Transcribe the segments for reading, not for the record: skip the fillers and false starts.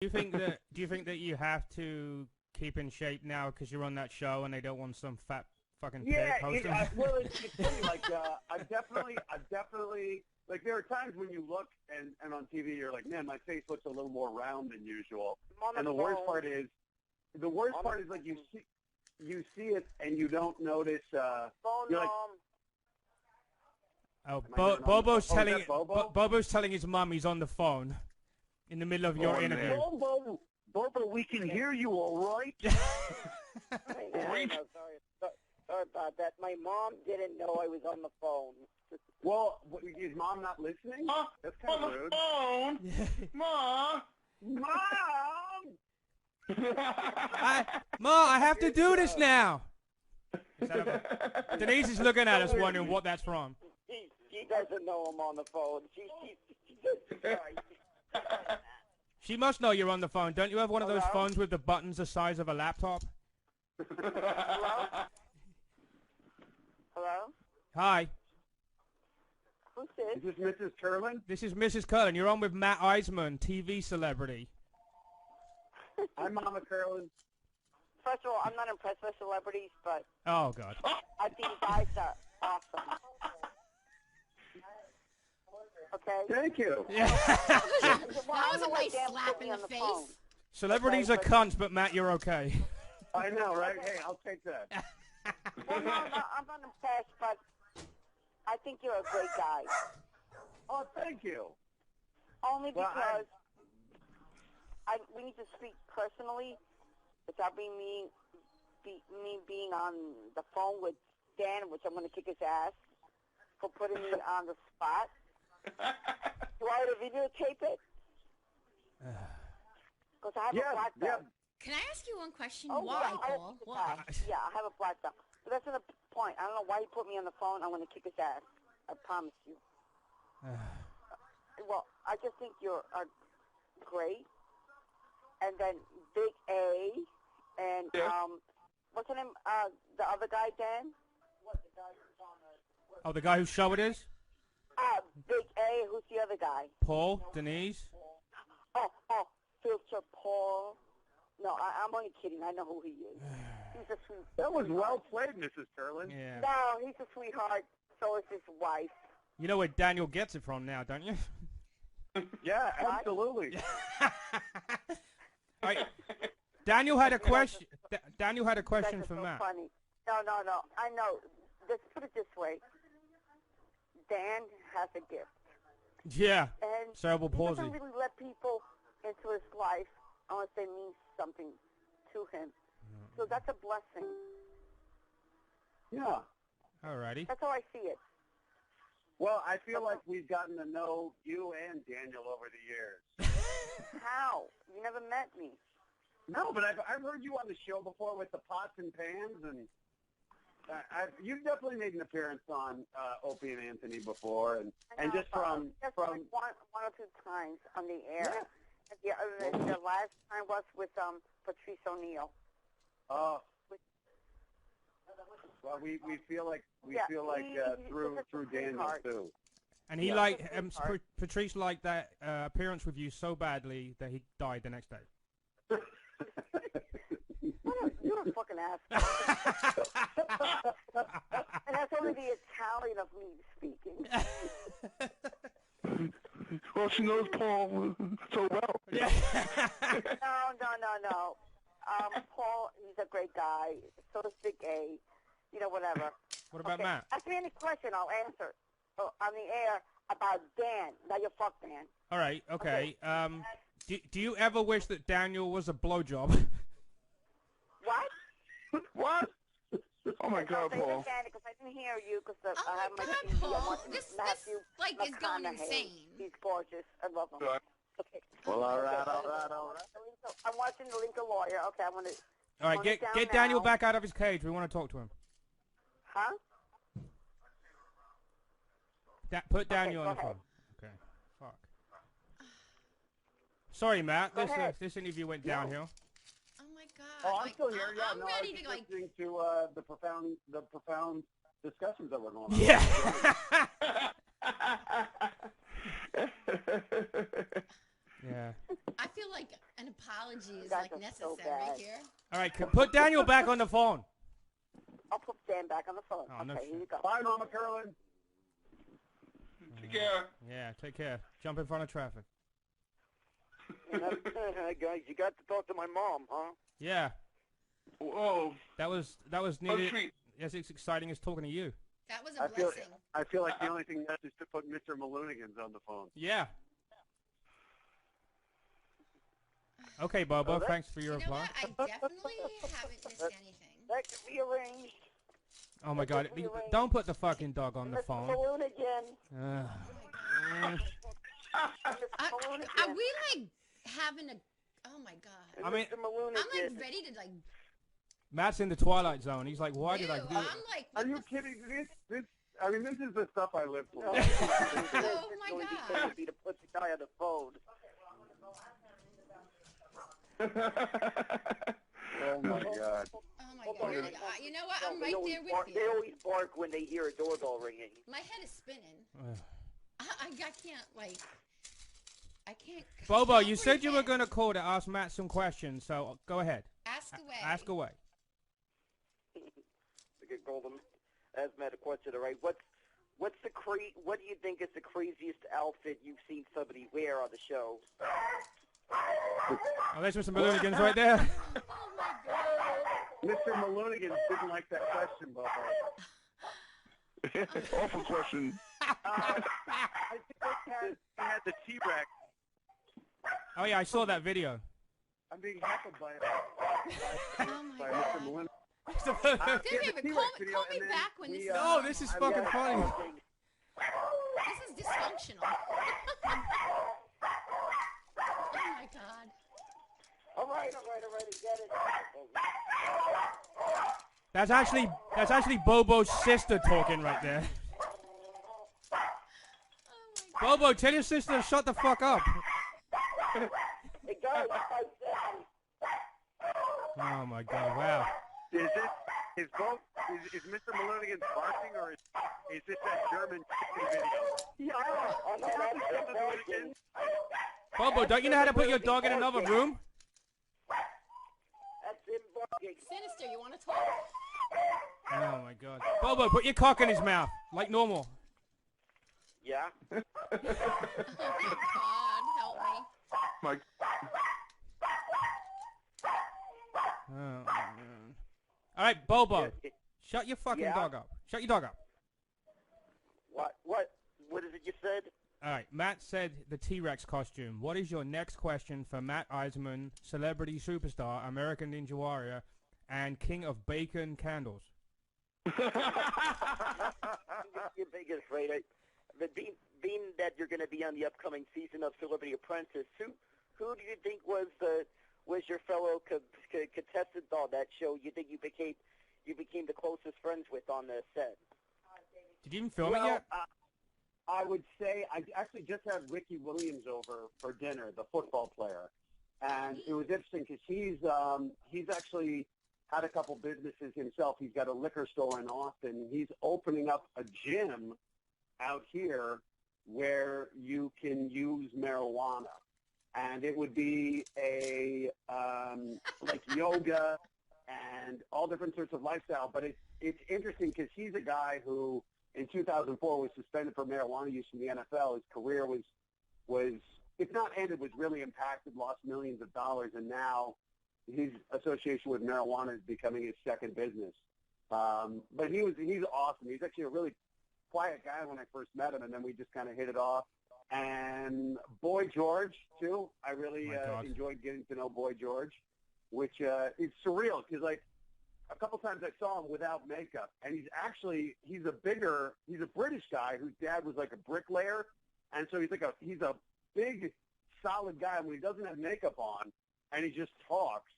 Do you think that you have to keep in shape now because you're on that show and they don't want some fat fucking pig hosting? Well, it's funny. Like, I've definitely, like, there are times when you look and on TV, you're like, man, my face looks a little more round than usual. And the worst part is, like, you see it and you don't notice. You're like, oh, Bobo's telling Bobo's telling his mum he's on the phone in the middle of your interview. Bobo, we can hear you all right. Sorry about that. My mom didn't know I was on the phone. Well, is Mom not listening? That's kind of rude. On the phone? Ma! Ma, I have to do this now. Denise is looking at us wondering what that's from. She doesn't know I'm on the phone. She must know you're on the phone. Don't you have one of those phones with the buttons the size of a laptop? Hello? Hello? Hi. Who's this? Is this Mrs. Curlin? This is Mrs. Cullen. You're on with Matt Iseman, TV celebrity. Hi, Mama Curlin. First of all, I'm not impressed with celebrities, but Oh, God. I think you guys are awesome. Okay? Thank you. Yeah. That was a nice slap in the face. Celebrities are cunts, but Matt, you're okay. I know, right? Hey, I'll take that. Well, no, I'm not impressed, but I think you're a great guy. Oh, thank you. Only because we need to speak personally without being me being on the phone with Dan, which I'm going to kick his ass for putting me on the spot. Do I have to videotape it? Because I have a black belt. Can I ask you one question? Oh, Why, yeah, Paul? Why? Yeah, I have a black belt. But that's not the point. I don't know why you put me on the phone. I'm going to kick his ass. I promise you. Well, I just think you're great. And then Big A. And, what's her name? The other guy, Dan? What, the guy who's on the... Oh, the guy whose show it is? Big A. Who's the other guy? Paul, Denise. Oh, Filter Paul. No, I'm only kidding. I know who he is. He's a sweet. That was well played, Mrs. Curlin. Yeah. No, he's a sweetheart. So is his wife. You know where Daniel gets it from now, don't you? Yeah, absolutely. All right. Daniel had a question. Daniel had a question for Matt. Funny. No. I know. Let's put it this way. Dan has a gift. Yeah. And cerebral he palsy. doesn't really let people into his life unless they mean something to him. So that's a blessing. Yeah. Alrighty. That's how I see it. Well, I feel like we've gotten to know you and Daniel over the years. How? You never met me. No, but I've heard you on the show before with the pots and pans, and you've definitely made an appearance on Opie and Anthony before, and just from like one or two times on the air. Yeah. The last time was with Patrice O'Neill. Oh. Well, we feel like through Daniel too. And he Patrice liked that appearance with you so badly that he died the next day. You're a fucking asshole. And that's only the Italian of me speaking. Well, she knows Paul so well. Yeah. No. Paul, he's a great guy. So is Big A. You know, whatever. What about Matt? Ask me any question, I'll answer on the air about Dan. Now you fuck Dan. All right. Okay. Do you ever wish that Daniel was a blowjob? What? What? Oh my God, Paul. Because I didn't hear you because I have my God, TV. Paul. I'm watching This Matthew is going McConaughey. insane. He's gorgeous. I love him. Right. Okay. Well, all right. I'm watching the Lincoln Lawyer. Okay, I'm gonna. All right. Get Daniel back out of his cage. We want to talk to him. Huh? Put Daniel on the phone. Okay. Fuck. Sorry, Matt. This interview went downhill. Oh my God. Oh, I'm still here. Yeah, I'm no, ready I was to just listening to the profound discussions that were going on. Yeah. Yeah. I feel like an apology is Guys like are so necessary bad. here. All right, put Daniel back on the phone. I'll put Dan back on the phone. Oh, no okay, shit. here you go. Bye, Mama Carolyn. Take care. Yeah, take care. Jump in front of traffic. Guys, you got to talk to my mom, huh? Yeah. Whoa. That was Oh, needed. sweet. As exciting as talking to you. That was a blessing. I feel like the only thing left is to put Mr. Maloonigans on the phone. Yeah. Okay, Bobo, thanks for your You know reply. what? I definitely haven't missed anything. That can be arranged. Oh my God! Don't put the fucking dog on the Mr. phone. Maloon again. Are we like having a? Oh my God! I mean, Mr. Maloon I'm again. like ready to like. Matt's in the Twilight Zone. He's like, why did I do I'm it? like. Are what you the kidding? This is the stuff I live for. Oh my Going God! to be to put the guy on the phone. Oh my God. Oh my God! You know what? I'm right there with They you. always bark when they hear a doorbell ringing. My head is spinning. Ugh. I can't like. I can't. Bobo, you said you were going to call to ask Matt some questions, so go ahead. Ask away. Ask away. I could call them. Ask Matt a question, all right? What do you think is the craziest outfit you've seen somebody wear on the show? Oh, there's Mr. Maloonigans right there. Oh my God! Mr. Maloonigans didn't like that question, Bobo. Awful question. I think he had the T-Rex. Oh yeah, I saw that video. I'm being heckled by Oh my Mr. God! Maloon. David, call me back when this is. No, this is fucking funny. This is dysfunctional. Oh my God! All right, I get it. That's actually Bobo's sister talking right there. Oh my God! Bobo, tell your sister to shut the fuck up. Hey, guys, Oh my God! Wow. Is Mr. Maloonigans barking, or is this that German chicken video? Yeah. Bobo, don't you know how to put your dog in another room? That's him barking. Sinister, you want to talk? Oh my God. Bobo, put your cock in his mouth, like normal. Yeah? Oh my God, help me! My, Oh, man. All right, Bobo, shut your fucking Yeah? dog up. Shut your dog up. What is it you said? All right, Matt said the T-Rex costume. What is your next question for Matt Iseman, celebrity superstar, American Ninja Warrior, and king of bacon candles? Your biggest right? But being that you're going to be on the upcoming season of Celebrity Apprentice, who do you think was your fellow contestant on that show? You think you became the closest friends with on the set? Did you even film it yet? I would say I actually just had Ricky Williams over for dinner, the football player, and it was interesting because he's actually had a couple businesses himself. He's got a liquor store in Austin. He's opening up a gym out here where you can use marijuana, and it would be a like yoga and all different sorts of lifestyle. But it's interesting because he's a guy who in 2004 was suspended for marijuana use in the NFL. His career was if not ended, was really impacted, lost millions of dollars, and now his association with marijuana is becoming his second business. But he's awesome. He's actually a really quiet guy when I first met him, and then we just kind of hit it off. And Boy George, too. I really enjoyed getting to know Boy George, which is surreal because, like, a couple times I saw him without makeup, and he's a British guy whose dad was like a bricklayer, and so he's a big, solid guy. And when he doesn't have makeup on and he just talks,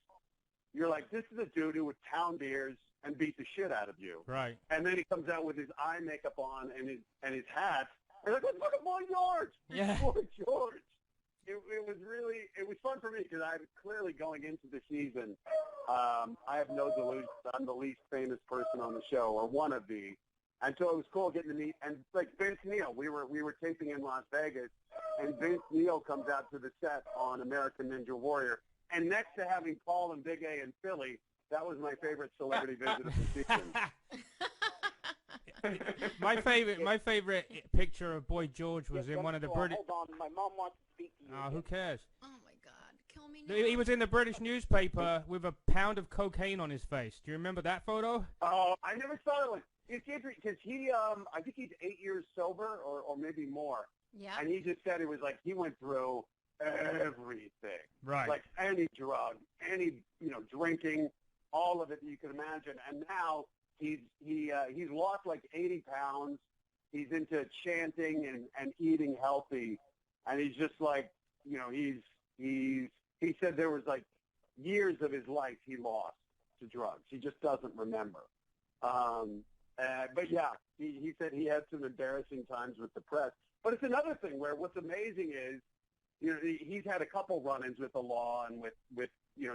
you're like, this is a dude who would pound beers and beat the shit out of you. Right. And then he comes out with his eye makeup on and his hat, and like, look at Boy George. Yeah. Boy George. It was fun for me because I was clearly going into the season. I have no delusions. I'm the least famous person on the show, or one of the. And so it was cool getting to meet, and like Vince Neil, we were taping in Las Vegas, and Vince Neil comes out to the set on American Ninja Warrior. And next to having Paul and Big A in Philly, that was my favorite celebrity visit of the season. my favorite picture of Boy George was in one of the British. Hold on, my mom wants to speak to you. Who cares? Oh my God, kill me now. He was in the British newspaper with a pound of cocaine on his face. Do you remember that photo? Oh, I never saw that one. It's interesting because he, I think he's 8 years sober or maybe more. Yeah. And he just said it was like he went through everything. Right. Like any drug, any, drinking, all of it that you can imagine. And now he's lost like 80 pounds. He's into chanting and eating healthy. And he's just like, he said there was like years of his life he lost to drugs. He just doesn't remember. But yeah, he said he had some embarrassing times with the press. But it's another thing where what's amazing is, he's had a couple run-ins with the law and with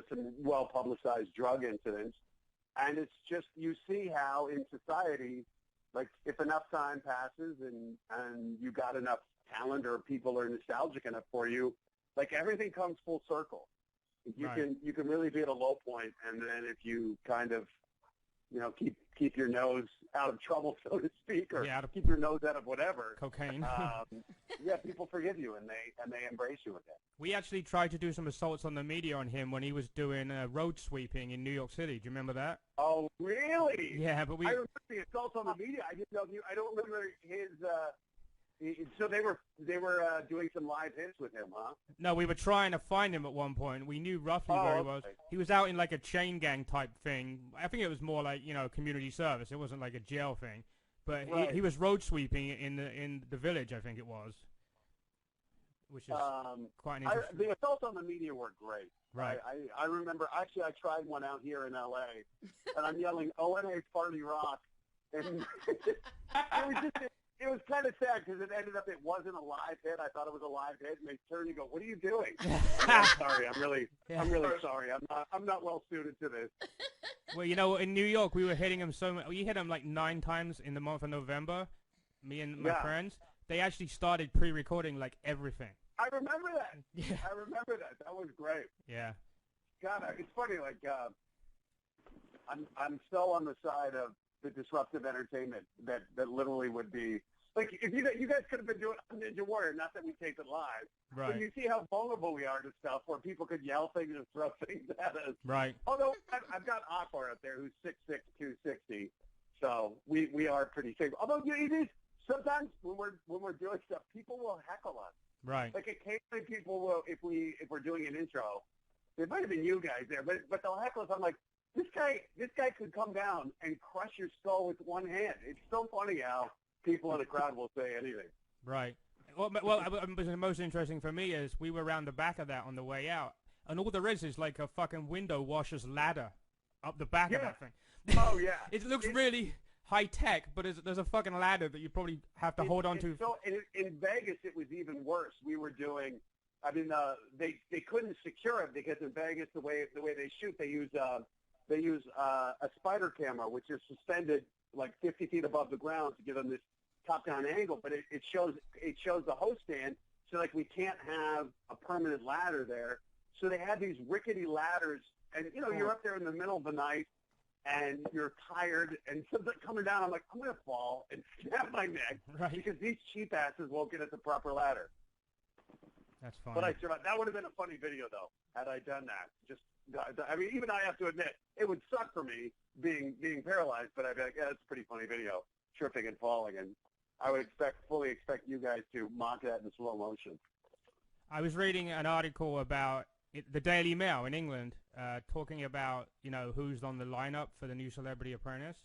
some well-publicized drug incidents. And it's just, you see how in society, like if enough time passes and you got enough talent or people are nostalgic enough for you, like everything comes full circle. You can really be at a low point, and then if you kind of, keep your nose out of trouble, so to speak, or keep your nose out of whatever. Cocaine. People forgive you and they embrace you again. We actually tried to do some assaults on the media on him when he was doing road sweeping in New York City. Do you remember that? Oh, really? Yeah, but I remember the assaults on the media. I didn't know. I don't remember his. So they were doing some live hits with him, huh? No, we were trying to find him at one point. We knew roughly where he was. He was out in like a chain gang type thing. I think it was more like community service. It wasn't like a jail thing, but he was road sweeping in the village. I think it was, which is quite an interesting. The assaults on the media were great. Right. I remember. Actually, I tried one out here in L.A. and I'm yelling "ONA's Party Rock," and it was kind of sad because it ended up it wasn't a live hit. I thought it was a live hit, and they turn and go, "What are you doing?" Sorry, I'm really sorry. I'm not well suited to this. Well, in New York, we were hitting him so much. We hit him like 9 times in the month of November. Me and my friends. They actually started pre-recording like everything. I remember that. Yeah. I remember that. That was great. Yeah. God, it's funny. Like, I'm so on the side of the disruptive entertainment that literally would be like if you guys could have been doing Ninja Warrior, not that we tape it live, right? But you see how vulnerable we are to stuff where people could yell things and throw things at us, right? Although I've got Akbar up there who's 6'6", 260, so we are pretty safe. Although it is sometimes when we're doing stuff, people will heckle us, right? Like occasionally people will if we're doing an intro, it might have been you guys there, but they'll heckle us. I'm like, This guy could come down and crush your skull with one hand. It's so funny how people in the crowd will say anything. Right. Well, the most interesting for me is we were around the back of that on the way out, and all there is like a fucking window washer's ladder up the back of that thing. Oh, yeah. It looks really high-tech, but there's a fucking ladder that you probably have to hold on to. So in Vegas, it was even worse. We were doing, they couldn't secure it because in Vegas, the way they shoot, they use a spider camera, which is suspended like 50 feet above the ground to give them this top-down angle, but it shows the host stand, so like we can't have a permanent ladder there. So they had these rickety ladders, and you're up there in the middle of the night, and you're tired, and so coming down, I'm like, I'm gonna fall and snap my neck, right? Because these cheap asses won't get at the proper ladder. That's fine. But I survived. That would have been a funny video, though, had I done that. Even I have to admit, it would suck for me being paralyzed, but I'd be like, yeah, that's a pretty funny video, tripping and falling, and I would fully expect you guys to mock that in slow motion. I was reading an article about the Daily Mail in England, talking about, who's on the lineup for the new Celebrity Apprentice.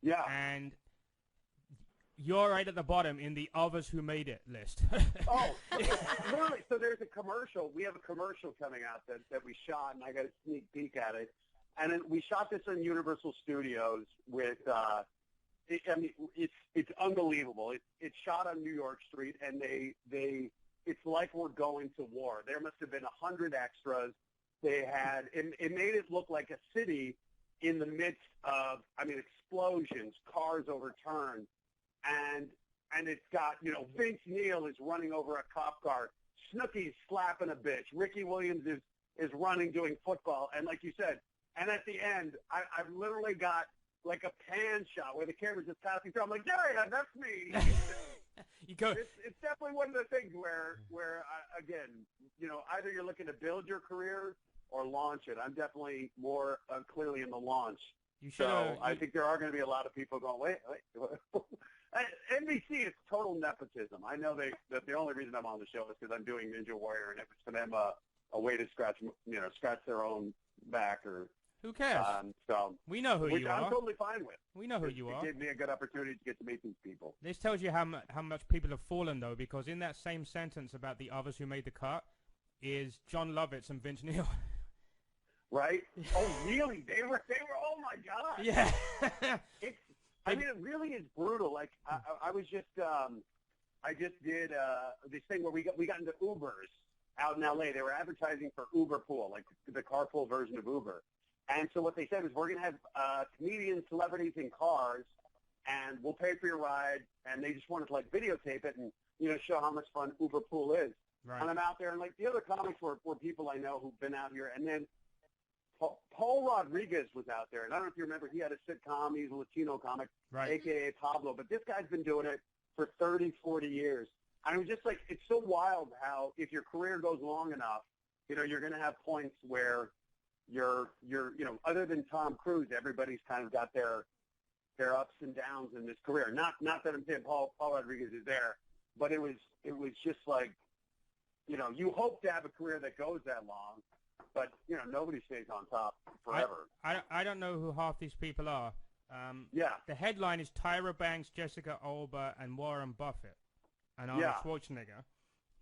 Yeah. And you're right at the bottom in the others who made it list. Oh, literally. So there's a commercial. We have a commercial coming out that we shot, and I got a sneak peek at it. And then we shot this in Universal Studios with, it's unbelievable. It's shot on New York Street, and it's like we're going to war. There must have been 100 extras. It made it look like a city in the midst of, explosions, cars overturned. And and it's got, Vince Neil is running over a cop car. Snooki's slapping a bitch. Ricky Williams is running doing football. And like you said, and at the end, I've literally got like a pan shot where the camera's just passing through. I'm like, yeah, that's me. You go. It's definitely one of the things where again, either you're looking to build your career or launch it. I'm definitely more clearly in the launch. I think there are going to be a lot of people going, wait. NBC is total nepotism. I know that the only reason I'm on the show is because I'm doing Ninja Warrior, and it was for them a way to scratch their own back or. Who cares? So we know who you are. I'm totally fine with. We know who you are. It gave me a good opportunity to get to meet these people. This tells you how much people have fallen, though, because in that same sentence about the others who made the cut is John Lovitz and Vince Neil. Right? Oh, really? They were. Oh my God. Yeah. It really is brutal. Like I was just, I just did this thing where we got into Ubers out in L.A. They were advertising for Uber Pool, like the carpool version of Uber. And so what they said is, we're going to have comedians, celebrities in cars, and we'll pay for your ride. And they just wanted to like videotape it and show how much fun Uber Pool is. Right. And I'm out there, and like the other comics were people I know who've been out here. And then Paul Rodriguez was out there, and I don't know if you remember, he had a sitcom. He's a Latino comic, right, a.k.a. Pablo. But this guy's been doing it for 30, 40 years. And it was just like, it's so wild how if your career goes long enough, you're going to have points where you're other than Tom Cruise, everybody's kind of got their ups and downs in this career. Not that I'm saying Paul Rodriguez is there, but it was just like, you hope to have a career that goes that long, but nobody stays on top forever. I don't know who half these people are. Yeah. The headline is Tyra Banks, Jessica Alba, and Warren Buffett, and Arnold Schwarzenegger.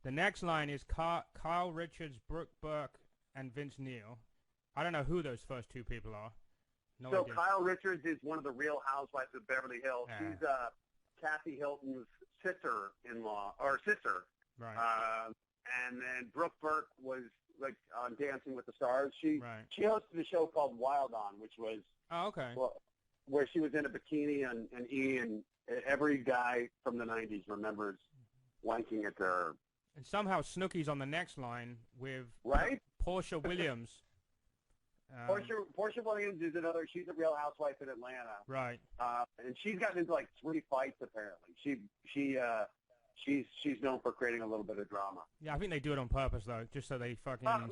The next line is Kyle Richards, Brooke Burke, and Vince Neil. I don't know who those first two people are. No idea. Kyle Richards is one of the Real Housewives of Beverly Hills. Yeah. She's Kathy Hilton's sister-in-law, or sister. Right. And then Brooke Burke was like on Dancing with the Stars. She hosted a show called Wild On, which was where she was in a bikini and E, and every guy from the 90s remembers wanking at her. And somehow Snooki's on the next line with Portia Williams. Portia Williams is another. She's a Real Housewife in Atlanta, right? And she's gotten into like 3 fights apparently. She's known for creating a little bit of drama. Yeah, I think they do it on purpose though, just so they fucking. Like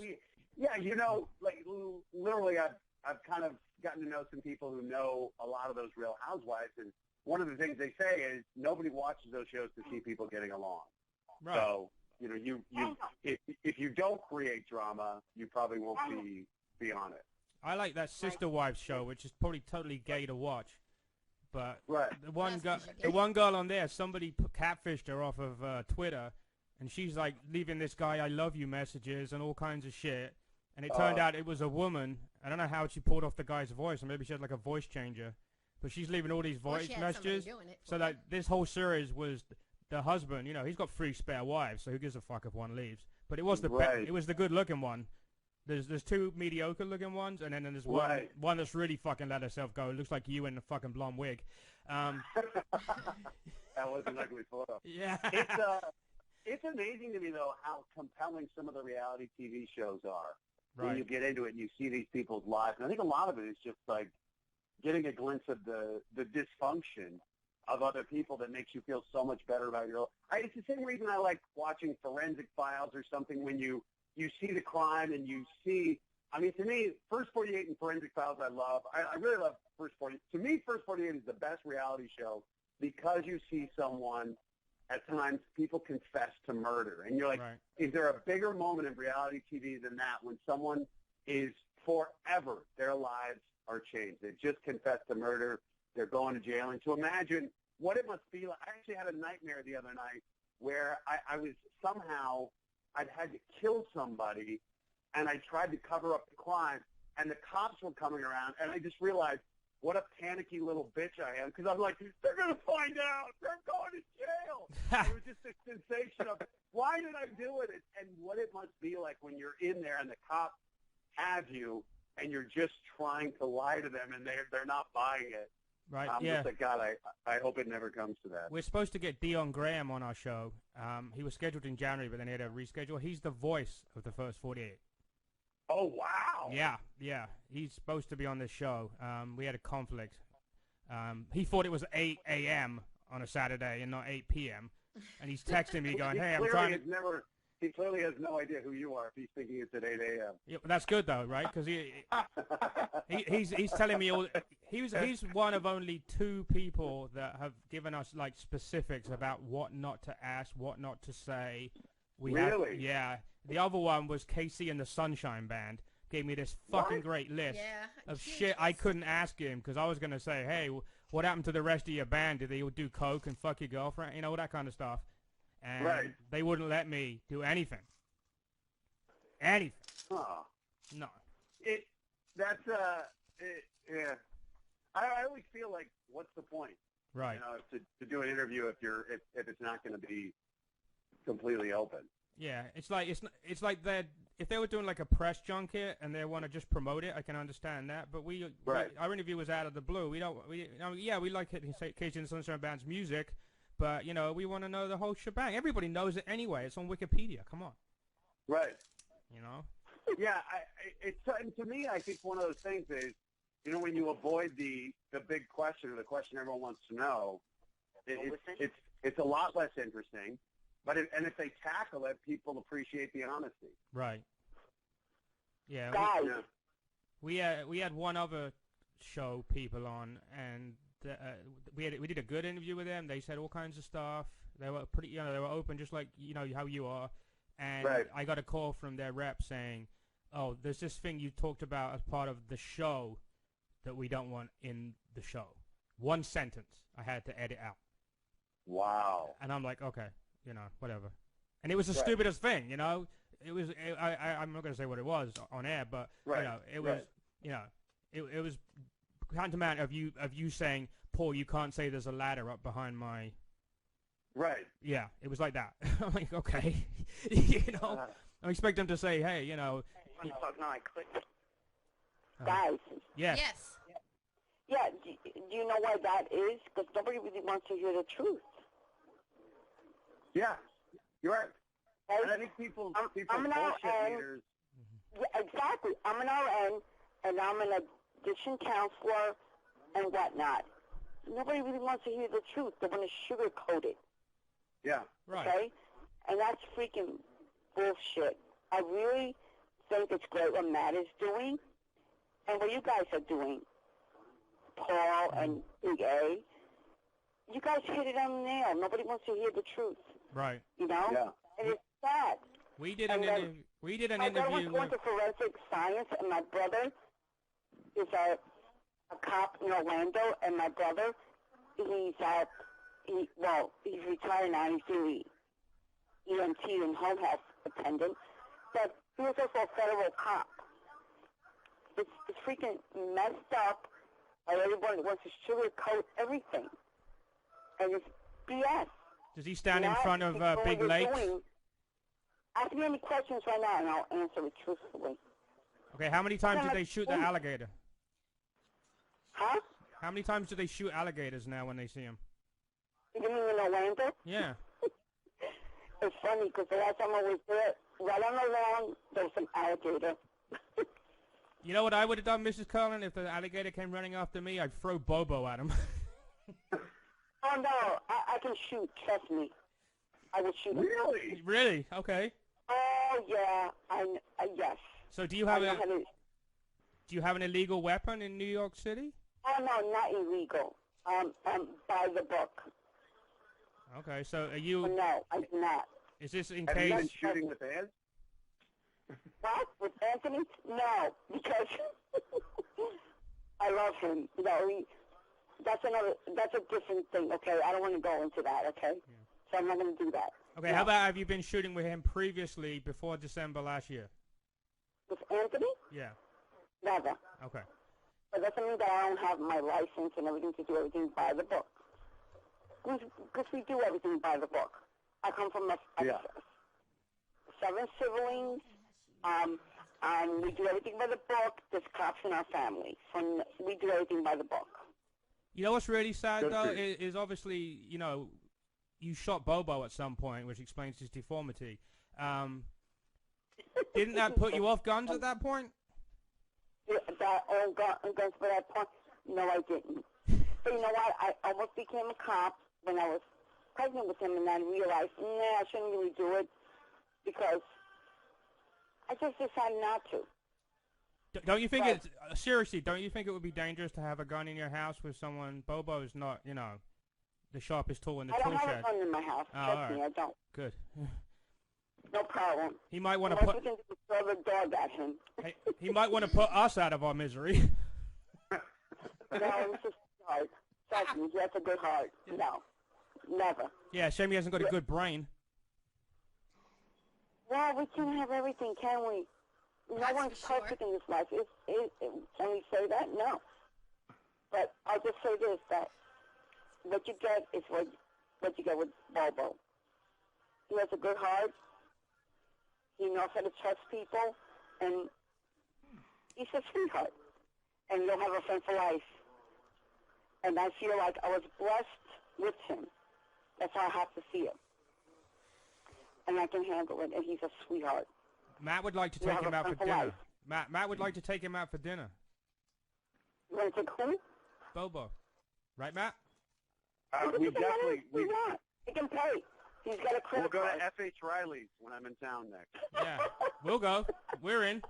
literally, I've kind of gotten to know some people who know a lot of those Real Housewives, and one of the things they say is nobody watches those shows to see people getting along. Right. So if you don't create drama, you probably won't be on it. I like that Sister Wives show, which is probably totally gay to watch. But the one girl on there, somebody catfished her off of Twitter, and she's like leaving this guy "I love you" messages and all kinds of shit. And it turned out it was a woman. I don't know how she pulled off the guy's voice, or maybe she had like a voice changer. But she's leaving all these voice messages. So like this whole series was the husband. He's got 3 spare wives, so who gives a fuck if one leaves? But it was it was the good-looking one. There's 2 mediocre-looking ones, and then there's one that's really fucking let herself go. It looks like you in a fucking blonde wig. That was an ugly photo. Yeah. It's amazing to me, though, how compelling some of the reality TV shows are. Right. When you get into it and you see these people's lives. And I think a lot of it is just like getting a glimpse of the dysfunction of other people that makes you feel so much better about your life. It's the same reason I like watching Forensic Files or something when you see the crime and you see, to me, First 48 and Forensic Files I love. I really love First 48. To me, First 48 is the best reality show because you see someone, at times, people confess to murder. And you're like, is there a bigger moment in reality TV than that when someone is forever, their lives are changed. They just confessed to murder. They're going to jail. And to imagine what it must be like. I actually had a nightmare the other night where I was somehow – I'd had to kill somebody, and I tried to cover up the crime, and the cops were coming around, and I just realized what a panicky little bitch I am, because I'm like, they're going to find out. They're going to jail. It was just this sensation of, why did I do it? And what it must be like when you're in there and the cops have you, and you're just trying to lie to them, and they're not buying it. Right. I'm just like, God, I hope it never comes to that. We're supposed to get Dion Graham on our show. He was scheduled in January, but then he had to reschedule. He's the voice of the First 48. Oh, wow. Yeah. He's supposed to be on this show. We had a conflict. He thought it was 8 a.m. on a Saturday and not 8 p.m. And he's texting me going, hey, I'm trying to... He clearly has no idea who you are if he's thinking it's at 8 a.m. Yeah, but that's good, though, right? Because he's telling me all... He's one of only 2 people that have given us, like, specifics about what not to ask, what not to say. Really? Yeah. The other one was Casey and the Sunshine Band. Gave me this fucking great list of shit I couldn't ask him because I was going to say, hey, what happened to the rest of your band? Did they all do coke and fuck your girlfriend? You know, all that kind of stuff. And they wouldn't let me do anything. Anything. Oh. No. Yeah. I always feel like, what's the point? Right. You know, to do an interview if it's not going to be completely open. Yeah, it's like that. If they were doing like a press junket and they want to just promote it, I can understand that. But our interview was out of the blue. We like Casey and the Sunshine Band's music, but you know, we want to know the whole shebang. Everybody knows it anyway. It's on Wikipedia. Come on. Right. You know. Yeah, to me, I think one of those things is, you know, when you avoid the big question or the question everyone wants to know, it's a lot less interesting. But if they tackle it, people appreciate the honesty. Right. Yeah. Guys. We had one other show people on, and we did a good interview with them. They said all kinds of stuff. They were they were open, just like how you are. And I got a call from their rep saying, "Oh, there's this thing you talked about as part of the show that we don't want in the show." One sentence I had to edit out. Wow. And I'm like, okay. Whatever. And it was the stupidest thing, It was, I'm not going to say what it was on air, but, it was, it was tantamount of you saying, Paul, you can't say there's a ladder up behind my... Right. Yeah, it was like that. I'm like, okay. I expect them to say, hey, Guys. Yes. Yeah, do you know why that is? Because nobody really wants to hear the truth. Yeah, you're right. And I think people I'm an bullshit meters. Yeah, exactly. I'm an RN, and I'm an addiction counselor and whatnot. Nobody really wants to hear the truth. They want to sugarcoat it. Yeah. Right. Okay? And that's freaking bullshit. I really think it's great what Matt is doing and what you guys are doing, Paul and Big A. You guys hit it on the nail. Nobody wants to hear the truth. Right. Yeah. And it's sad. We did an interview. My brother went to forensic science, and my brother is a cop in Orlando, and my brother, he's retired now. He's doing EMT and home health attendant, but he was also a federal cop. It's freaking messed up, and everybody wants to sugarcoat everything. And it's BS. Does he stand in front of big lakes? Ask me any questions right now, and I'll answer it truthfully. Okay, how many times did they shoot the alligator? Huh? How many times do they shoot alligators now when they see them? You mean in Orlando? Yeah. It's funny, because the last time I was there, right on the lawn, there was some alligator. You know what I would have done, Mrs. Cullen? If the alligator came running after me, I'd throw Bobo at him. Oh, no, I can shoot, trust me. I would shoot him. Really? Really? Okay. Oh, yeah, yes. So do you have an illegal weapon in New York City? Oh, no, not illegal. By the book. Okay, so are you... No, I do not. Is this in Have case... you been shooting with Ed? What? With Anthony? No, because I love him. That's a different thing, okay? I don't want to go into that, okay? Yeah. So I'm not going to do that. Okay, how about have you been shooting with him previously before December last year? With Anthony? Yeah. Never. Okay. But that doesn't mean that I don't have my license and everything to do everything by the book. Because we do everything by the book. I come from 7 siblings. We do everything by the book. There's cops in our family. We do everything by the book. You know what's really sad, though, is obviously, you know, you shot Bobo at some point, which explains his deformity. Didn't that put you off guns at that point? Guns for that point? No, I didn't. But you know what? I almost became a cop when I was pregnant with him, and then realized, I shouldn't really do it because I just decided not to. Don't you think it's seriously? Don't you think it would be dangerous to have a gun in your house with someone? Bobo's not, you know, the sharpest tool in the tool shed. I don't have a gun in my house. Trust me, I don't. Good. No problem. He might want to put. We can throw the dog at him. He might want to put us out of our misery. No, it's just hard. Trust me, he has a good heart. No, never. Yeah, shame he hasn't got a good brain. Well, we can't have everything, can we? No one's perfect in this life. Can we say that? No. But I'll just say this, that what you get is what you get with Bobo. He has a good heart. He knows how to trust people, and he's a sweetheart. And you'll have a friend for life. And I feel like I was blessed with him. That's how I have to see it. And I can handle it, and he's a sweetheart. Matt would like to take him out for dinner. Matt would like to take him out for dinner. You want to take who? Bobo. Right, Matt? We definitely... He can pay. He's got a credit We'll go card. to F.H. Riley's when I'm in town next. Yeah, we'll go. We're in.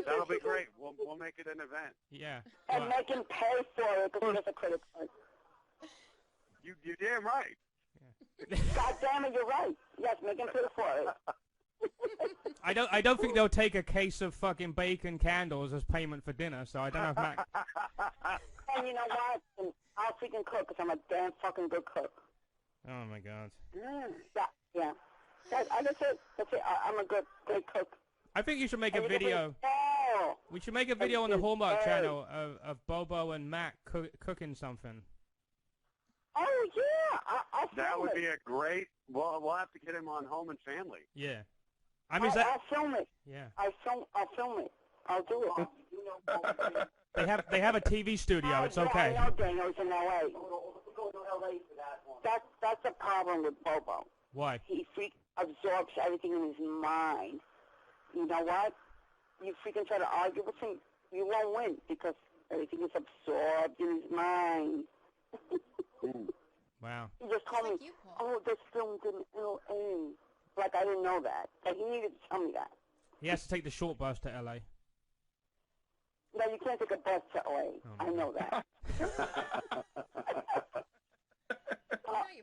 That'll be great. We'll make it an event. Yeah. And make him pay for it because he has a credit card. You damn right. Yeah. God damn it, you're right. Yes, make him pay for it. I don't think they'll take a case of fucking bacon candles as payment for dinner, so I don't know if Matt... And you know what? And I'll freaking cook because I'm a damn fucking good cook. Oh, my God. Yeah. That's it. I'm a great cook. I think you should make a video. We should make a video on the Hallmark channel of Bobo and Matt cooking something. Oh, yeah. I'll film That would it. be a great... Well, we'll have to get him on Home and Family. Yeah. I mean, I'll film it. Yeah. I'll film it. I'll do it. They have a TV studio. It's okay. I know Daniel's in L.A. That's the problem with Bobo. Why? He absorbs everything in his mind. You know what? You freaking try to argue with him, you won't win because everything is absorbed in his mind. Wow. He just told me, this filmed in L.A. Like I didn't know that. Like he needed to tell me that. He has to take the short bus to L.A. No, you can't take a bus to L.A. I know that.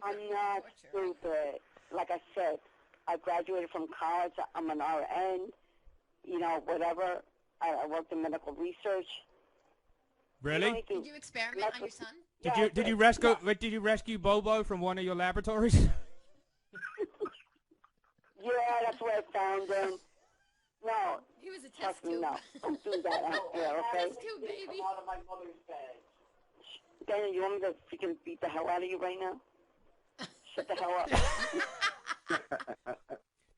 I'm not stupid. Like I said, I graduated from college. I'm an RN. You know, whatever. I worked in medical research. Really? Did you experiment on your son? Did you rescue Bobo from one of your laboratories? Yeah, that's where I found him. No. He was a test Trust me, tube. no. Don't do that out there, okay? Test tube, baby. Daniel, you want me to freaking beat the hell out of you right now? Shut the hell up.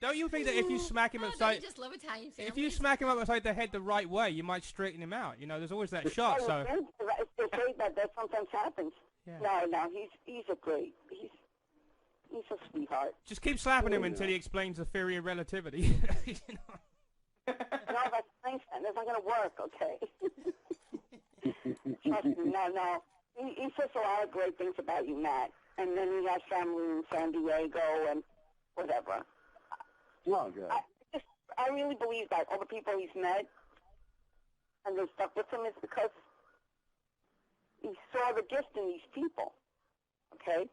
Don't you think that if you smack him upside... You just love Italian families? If you smack him upside the head the right way, you might straighten him out. You know, there's always that shot, so... It's great that sometimes happens. Yeah. No, he's a great... He's a sweetheart. Just keep slapping him until he explains the theory of relativity. You know? No, that's Einstein. That's not going to work, okay? Trust me, no. He says a lot of great things about you, Matt. And then he has family in San Diego and whatever. Well, good. I really believe that all the people he's met and they stuck with him is because he saw the gift in these people, okay?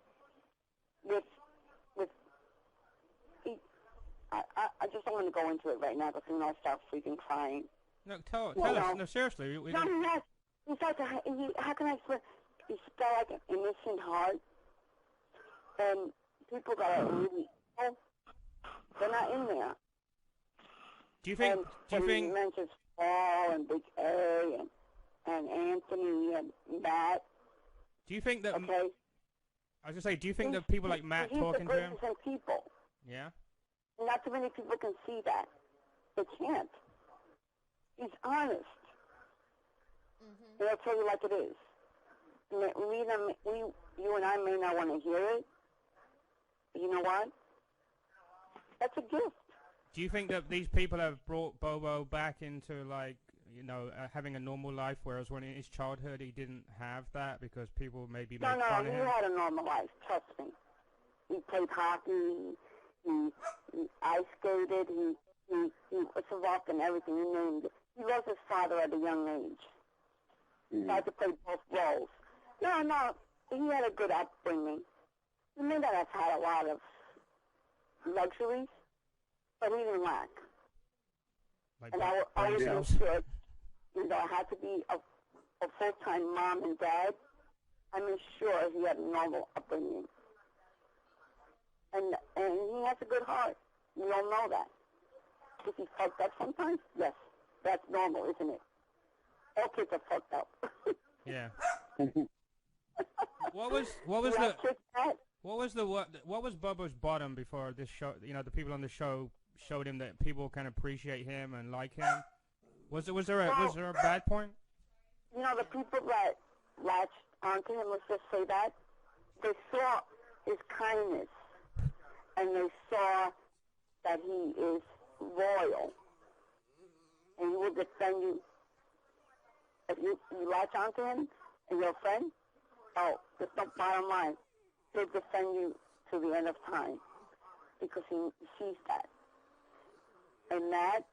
I just don't want to go into it right now because then I'll start freaking crying. No, tell us. No, seriously. How can I explain? He's got like an innocent heart, and people that are really they're not in there. Do you think? He mentions Paul and Big A and Anthony and Matt. Do you think that? Okay. I was gonna say, do you think that people like Matt talking to him? He's the greatest in people. Yeah. Not too many people can see that. They can't. He's honest. And I'll tell you like it is. you and I may not want to hear it. You know what? That's a gift. Do you think that these people have brought Bobo back into, like, you know, having a normal life, whereas when in his childhood he didn't have that because people maybe made fun of him? No, he had a normal life, trust me. He played hockey, he ice skated, he was involved in everything. He lost his father at a young age. He had to play both roles. No, he had a good upbringing. He may not have had a lot of luxuries, but he didn't lack. Like and I always understood, you know, I had to be a full-time mom and dad. I made sure he had a normal upbringing. And he has a good heart. We all know that. If he fucked up sometimes, yes, that's normal, isn't it? All kids are fucked up. Yeah. What was Bobo's bottom before this show? You know, the people on the show showed him that people can appreciate him and like him. Was there a bad point? You know, the people that latched onto him, let's just say that, they saw his kindness, and they saw that he is loyal, and he will defend you. If you latch onto him and you're a friend, it's the bottom line. He'll defend you to the end of time because he sees that. And Matt,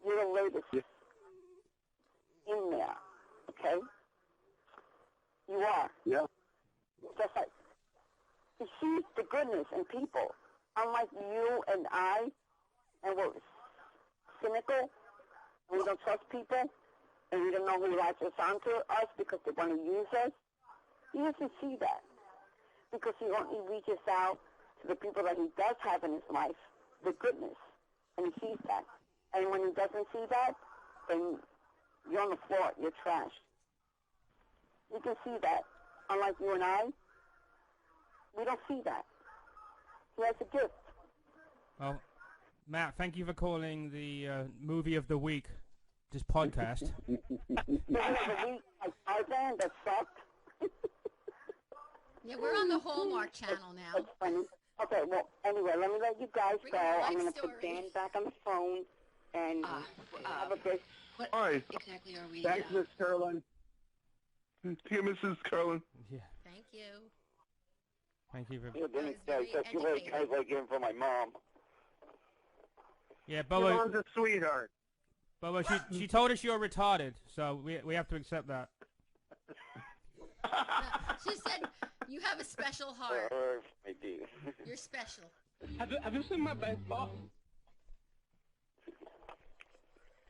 you're the latest in there, okay? You are. Yeah. Just like he sees the goodness in people. Unlike you and I, and we're cynical, and we don't trust people, and we don't know who latches onto us because they want to use us. He doesn't see that because he reaches out to the people that he does have in his life, the goodness, and he sees that. And when he doesn't see that, then you're on the floor, you're trashed. You can see that. Unlike you and I, we don't see that. He has a gift. Well, Matt, thank you for calling the movie of the week, this podcast. Movie of the week, like Tarzan, that sucked. Yeah, we're on the Hallmark channel now. That's funny. Okay, well, anyway, let me let you guys go. I'm going to put Dan back on the phone and have a good... Hi. Exactly are we? Thanks, Miss Curlin. Dear Mrs. Curlin. Yeah. Thank you. Thank you for... You guys like him for my mom. Yeah, Your Bobo. mom's a sweetheart. Bobo, she told us you're retarded, so we have to accept that. She said you have a special heart. I do. You're special. Have you seen my baseball?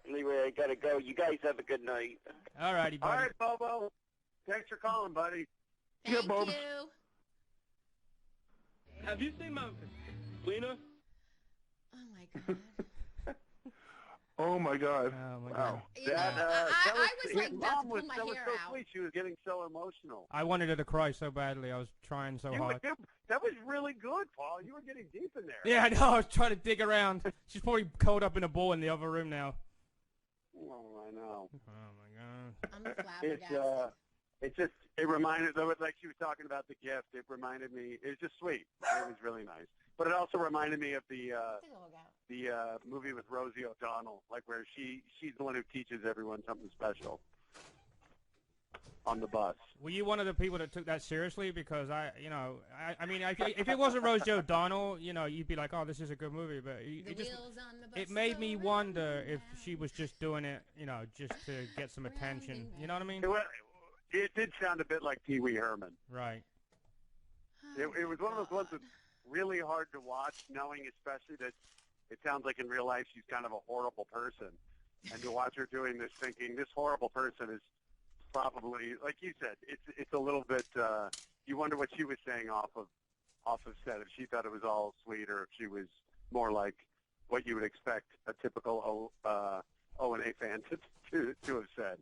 Anyway, I gotta go. You guys have a good night. All righty, buddy. All right, Bobo. Thanks for calling, buddy. Thank Bob. you. Have you seen my wiener? Oh my god. Oh my God. Oh my Wow. God. You know, I was like about to pull my that was hair so out. sweet. She was getting so emotional. I wanted her to cry so badly. I was trying so hard. That was really good, Paul. You were getting deep in there. Yeah, I know. I was trying to dig around. She's probably curled up in a ball in the other room now. Oh, I know. Oh my God. I'm flabbergasted. It reminded, like she was talking about the gift, it reminded me, it was just sweet. It was really nice. But it also reminded me of the movie with Rosie O'Donnell, like where she's the one who teaches everyone something special on the bus. Were you one of the people that took that seriously? Because I mean, if it wasn't Rosie O'Donnell, you'd be like, oh, this is a good movie. But it made me wonder if she was just doing it, just to get some attention. You know what I mean? It did sound a bit like Pee Wee Herman. Right. It was one of those ones that's really hard to watch, knowing especially that it sounds like in real life she's kind of a horrible person. And to watch her doing this thinking, this horrible person is probably, like you said, it's a little bit, you wonder what she was saying off of set, if she thought it was all sweet or if she was more like what you would expect a typical O&A fan to have said.